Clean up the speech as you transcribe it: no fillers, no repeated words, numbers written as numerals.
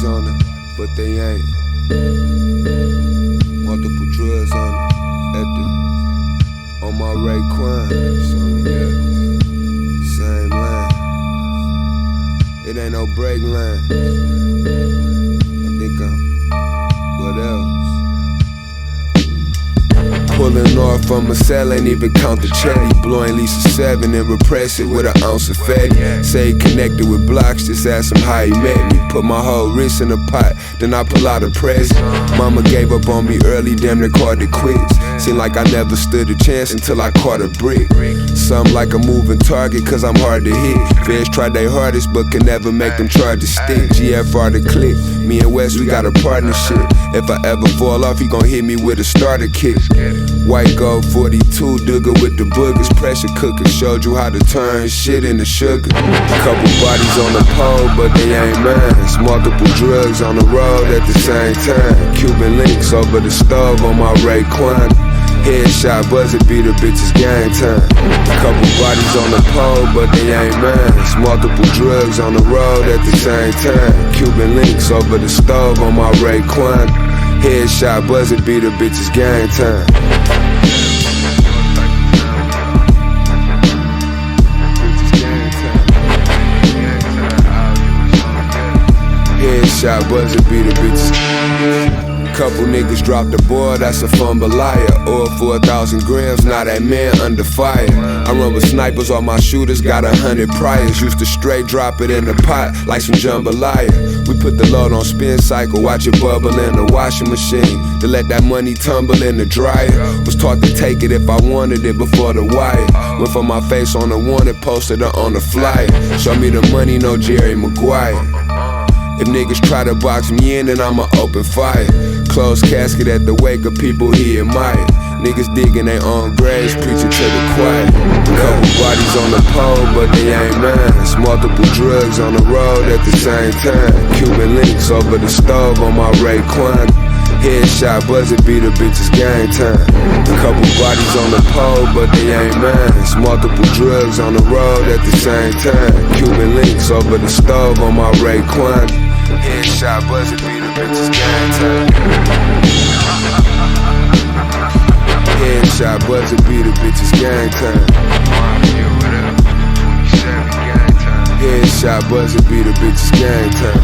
bodies on her, but they ain't. Multiple drugs on her, on my Raekwon. Same line. It ain't no break line. I think what else? Pulling off from a cell, ain't even count the check. Blowing at least a 7 and repress it with an ounce of fatty. Say he connected with blocks, just ask him how he met me. Put my whole wrist in a pot, then I pull out a present. Mama gave up on me early, damn near called it quits. Seemed like I never stood a chance until I caught a brick. Something like a moving target, cause I'm hard to hit. Feds tried their hardest, but can never make them charges stick. GFR the click, me and West, we got a partnership. If I ever fall off, he gon' hit me with a starter kick. White gold 42, Dugger with the boogers. Pressure cooker, showed you how to turn shit into sugar. Couple bodies on the pole, but they ain't mine. Multiple drugs on the road at the same time. Cuban links over the stove on my Raekwon. Headshot buzzer beater, bitches gang time. Couple bodies on the pole, but they ain't mine. Multiple drugs on the road at the same time. Cuban links over the stove on my Raekwon. Headshot buzzer beater, bitches gang time. Headshot buzzer beater, bitches. Couple niggas dropped the ball, that's a fumble liar. Or 4,000 grams, now that man under fire. I run with snipers, all my shooters got 100 priors. Used to straight drop it in the pot like some jambalaya. We put the load on spin cycle, watch it bubble in the washing machine. To let that money tumble in the dryer. Was taught to take it if I wanted it before the wire. Went for my face on the wanted poster to on the flyer. Show me the money, no Jerry Maguire. If niggas try to box me in, then I'ma open fire. Closed casket at the wake of people he admire. Niggas digging their own graves, preaching to the choir. Couple bodies on the pole, but they ain't mine. Multiple drugs on the road at the same time. Cuban links over the stove on my Raekwon. Headshot buzzer beater, bitches gang time. Couple bodies on the pole, but they ain't mine. Multiple drugs on the road at the same time. Cuban links over the stove on my Raekwon. Headshot buzzer beater, bitches gang time. Headshot buzzer beater, bitches gang time. Headshot buzzer beater, bitches gang time.